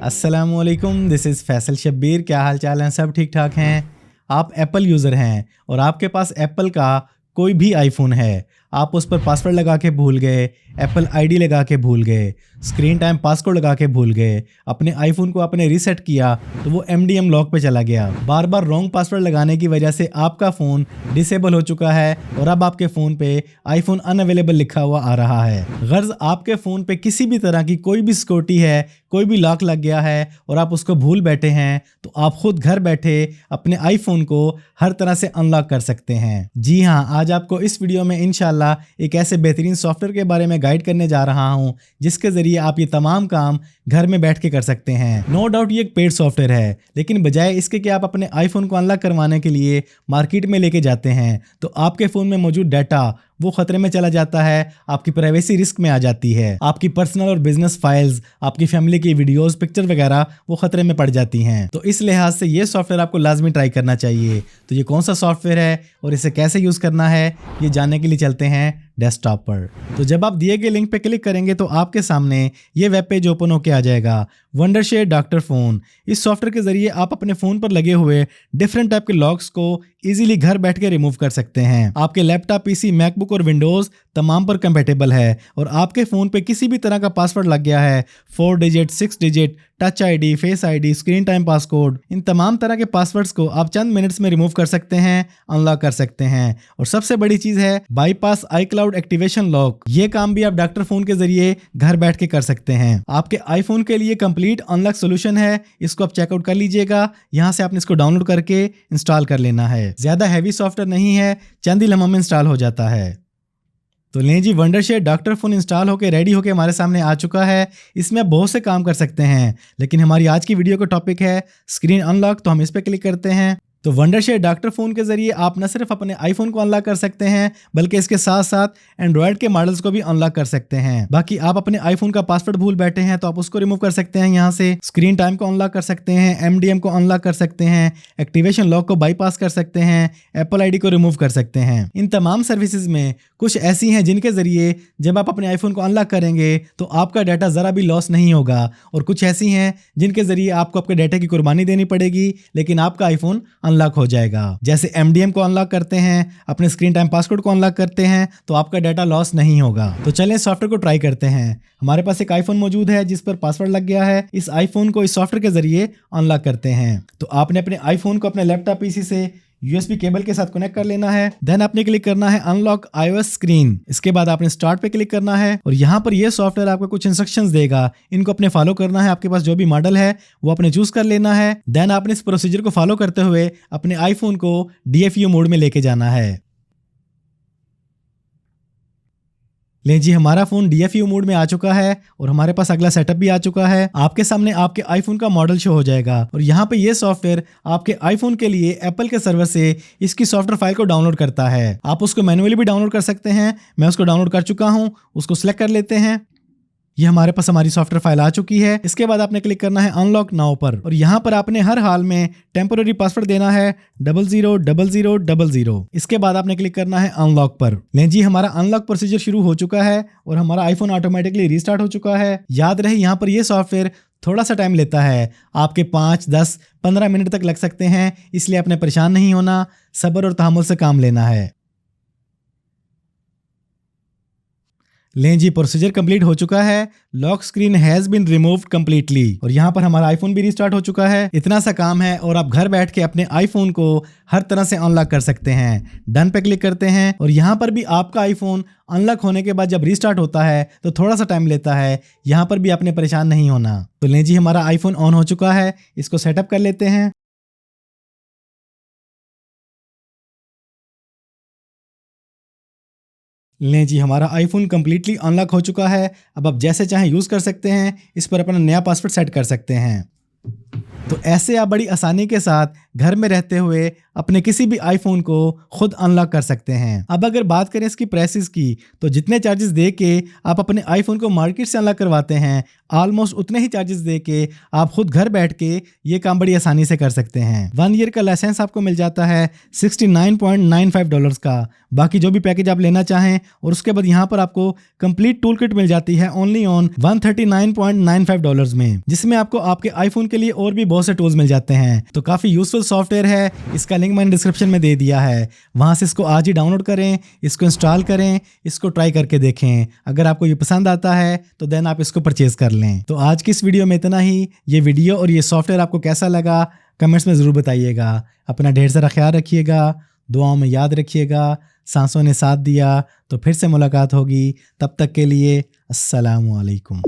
अस्सलामुअलैकुम, this is Faisal Shabbir. क्या हाल चाल हैं? सब ठीक ठाक हैं? आप एप्पल यूज़र हैं और आपके पास एप्पल का कोई भी आईफोन है, आप उस पर पासवर्ड लगा के भूल गए, एप्पल आईडी लगा के भूल गए, स्क्रीन टाइम पासवर्ड लगा के भूल गए, अपने आईफोन को आपने रीसेट किया तो वो MDM लॉक पे चला गया। बार बार रॉन्ग पासवर्ड लगाने की वजह से आपका फ़ोन डिसेबल हो चुका है और अब आपके फ़ोन पे आईफोन अनअवेलेबल लिखा हुआ आ रहा है। गर्ज आपके फ़ोन पे किसी भी तरह की कोई भी सिक्योरिटी है, कोई भी लॉक लग गया है और आप उसको भूल बैठे हैं, तो आप खुद घर बैठे अपने आईफोन को हर तरह से अनलॉक कर सकते हैं। जी हाँ, आज आपको इस वीडियो में इंशाल्लाह एक ऐसे बेहतरीन सॉफ्टवेयर के बारे में गाइड करने जा रहा हूं जिसके जरिए आप ये तमाम काम घर में बैठ के कर सकते हैं। नो डाउट ये एक पेड सॉफ्टवेयर है, लेकिन बजाय इसके कि आप अपने आईफोन को अनलॉक करवाने के लिए मार्केट में लेके जाते हैं तो आपके फ़ोन में मौजूद डाटा वो खतरे में चला जाता है, आपकी प्राइवेसी रिस्क में आ जाती है, आपकी पर्सनल और बिजनेस फाइल्स, आपकी फैमिली की वीडियोस, पिक्चर वगैरह वो खतरे में पड़ जाती हैं। तो इस लिहाज से ये सॉफ्टवेयर आपको लाजमी ट्राई करना चाहिए। तो ये कौन सा सॉफ्टवेयर है और इसे कैसे यूज़ करना है, ये जानने के लिए चलते हैं डेस्कटॉप पर। तो जब आप दिए गए लिंक पे क्लिक करेंगे तो आपके सामने ये वेब पेज ओपन होकर आ जाएगा, वंडरशेयर डॉक्टर फ़ोन। इस सॉफ्टवेयर के जरिए आप अपने फ़ोन पर लगे हुए डिफरेंट टाइप के लॉक्स को इजीली घर बैठ के रिमूव कर सकते हैं। आपके लैपटॉप, पीसी, मैकबुक और विंडोज़ तमाम पर कंपेटेबल है और आपके फ़ोन पे किसी भी तरह का पासवर्ड लग गया है, 4 digit, 6 digit, touch ID, face ID, screen time passcode, इन तमाम तरह के पासवर्ड्स को आप चंद मिनट्स में रिमूव कर सकते हैं, अनलॉक कर सकते हैं। और सबसे बड़ी चीज़ है बाईपास iCloud एक्टिवेशन लॉक। ये काम भी आप डॉक्टर फ़ोन के जरिए घर बैठ के कर सकते हैं। आपके आईफोन के लिए कंप्लीट अनलॉक सोल्यूशन है, इसको आप चेकआउट कर लीजिएगा। यहाँ से आपने इसको डाउनलोड करके इंस्टॉल कर लेना है। ज़्यादा हैवी सॉफ्टवेयर नहीं है, चंद ही लम्हों में इंस्टॉल हो जाता है। तो लें जी, वंडरशेयर डॉक्टर फ़ोन इंस्टॉल होकर रेडी होकर हमारे सामने आ चुका है। इसमें आप बहुत से काम कर सकते हैं, लेकिन हमारी आज की वीडियो का टॉपिक है स्क्रीन अनलॉक, तो हम इस पर क्लिक करते हैं। तो वंडरशेयर डॉक्टर फ़ोन के जरिए आप न सिर्फ अपने आईफोन को अनलॉक कर सकते हैं, बल्कि इसके साथ साथ एंड्रॉयड के मॉडल्स को भी अनलॉक कर सकते हैं। बाकी आप अपने आईफोन का पासवर्ड भूल बैठे हैं तो आप उसको रिमूव कर सकते हैं। यहाँ से स्क्रीन टाइम को अनलॉक कर सकते हैं, MDM को अनलॉक कर सकते हैं, एक्टिवेशन लॉक को बाईपास कर सकते हैं, एप्पल आईडी को रिमूव कर सकते हैं। इन तमाम सर्विसेज में कुछ ऐसी हैं जिनके जरिए जब आप अपने आईफोन को अनलॉक करेंगे तो आपका डाटा ज़रा भी लॉस नहीं होगा, और कुछ ऐसी हैं जिनके जरिए आपको आपके डाटा की कुर्बानी देनी पड़ेगी, लेकिन आपका आईफोन अनलॉक हो जाएगा। जैसे MDM को अनलॉक करते हैं, अपने स्क्रीन टाइम पासवर्ड को अनलॉक करते हैं, तो आपका डाटा लॉस नहीं होगा। तो चलें सॉफ्टवेयर को ट्राई करते हैं। हमारे पास एक आईफोन मौजूद है जिस पर पासवर्ड लग गया है। इस आईफोन को इस सॉफ्टवेयर के जरिए अनलॉक करते हैं। तो आपने अपने आईफोन को अपने लैपटॉप, पीसी से USB केबल के साथ कनेक्ट कर लेना है। देन आपने क्लिक करना है अनलॉक iOS स्क्रीन। इसके बाद आपने स्टार्ट पे क्लिक करना है और यहाँ पर ये सॉफ्टवेयर आपको कुछ इंस्ट्रक्शंस देगा, इनको अपने फॉलो करना है। आपके पास जो भी मॉडल है वो अपने चूज कर लेना है। देन आपने इस प्रोसीजर को फॉलो करते हुए अपने आईफोन को DFU मोड में लेके जाना है। लें जी, हमारा फ़ोन DFU मोड में आ चुका है और हमारे पास अगला सेटअप भी आ चुका है। आपके सामने आपके आईफोन का मॉडल शो हो जाएगा और यहाँ पे ये सॉफ्टवेयर आपके आईफोन के लिए एप्पल के सर्वर से इसकी सॉफ्टवेयर फाइल को डाउनलोड करता है। आप उसको मैन्युअली भी डाउनलोड कर सकते हैं। मैं उसको डाउनलोड कर चुका हूँ, उसको सिलेक्ट कर लेते हैं। ये हमारे पास हमारी सॉफ्टवेयर फाइल आ चुकी है। इसके बाद आपने क्लिक करना है अनलॉक नाउ पर और यहाँ पर आपने हर हाल में टेम्पोररी पासवर्ड देना है 000000। इसके बाद आपने क्लिक करना है अनलॉक पर। लें जी, हमारा अनलॉक प्रोसीजर शुरू हो चुका है और हमारा आईफोन ऑटोमेटिकली रीस्टार्ट हो चुका है। याद रहे, यहाँ पर यह सॉफ्टवेयर थोड़ा सा टाइम लेता है, आपके 5, 10, 15 मिनट तक लग सकते हैं, इसलिए आपने परेशान नहीं होना, सब्र और तहम्मुल से काम लेना है। लें जी, प्रोसीजर कंप्लीट हो चुका है। Lock screen has been removed completely और यहाँ पर हमारा आईफोन भी रिस्टार्ट हो चुका है। इतना सा काम है और आप घर बैठ के अपने आईफोन को हर तरह से अनलॉक कर सकते हैं। डन पे क्लिक करते हैं और यहाँ पर भी आपका आईफोन अनलॉक होने के बाद जब रिस्टार्ट होता है तो थोड़ा सा टाइम लेता है। यहाँ पर भी आपने परेशान नहीं होना। तो लें जी, हमारा आईफोन ऑन हो चुका है, इसको सेटअप कर लेते हैं। लें जी, हमारा आईफोन कम्प्लीटली अनलॉक हो चुका है। अब आप जैसे चाहें यूज़ कर सकते हैं, इस पर अपना नया पासवर्ड सेट कर सकते हैं। तो ऐसे आप बड़ी आसानी के साथ घर में रहते हुए अपने किसी भी आईफोन को खुद अनलॉक कर सकते हैं। अब अगर बात करें इसकी प्राइसेस की, तो जितने चार्जेस दे के आप अपने आईफोन को मार्केट से अनलॉक करवाते हैं, ऑलमोस्ट उतने ही चार्जेस दे के आप खुद घर बैठ के ये काम बड़ी आसानी से कर सकते हैं। 1 ईयर का लाइसेंस आपको मिल जाता है $69.95 का। बाकी जो भी पैकेज आप लेना चाहें, और उसके बाद यहाँ पर आपको कंप्लीट टूल किट मिल जाती है ओनली ऑन $139.95 में, जिसमें आपको आपके आईफोन के लिए और भी बहुत से टूल्स मिल जाते हैं। तो काफी यूजफुल सॉफ्टवेयर है, इसका लिंक मैंने डिस्क्रिप्शन में दे दिया है, वहां से इसको आज ही डाउनलोड करें, इसको इंस्टॉल करें, इसको ट्राई करके देखें। अगर आपको ये पसंद आता है तो देन आप इसको परचेज कर लें। तो आज की इस वीडियो में इतना ही। ये वीडियो और ये सॉफ्टवेयर आपको कैसा लगा कमेंट्स में ज़रूर बताइएगा। अपना ढेर सारा ख्याल रखिएगा, दुआओं में याद रखिएगा। सांसों ने साथ दिया तो फिर से मुलाकात होगी। तब तक के लिए अस्सलामु अलैकुम।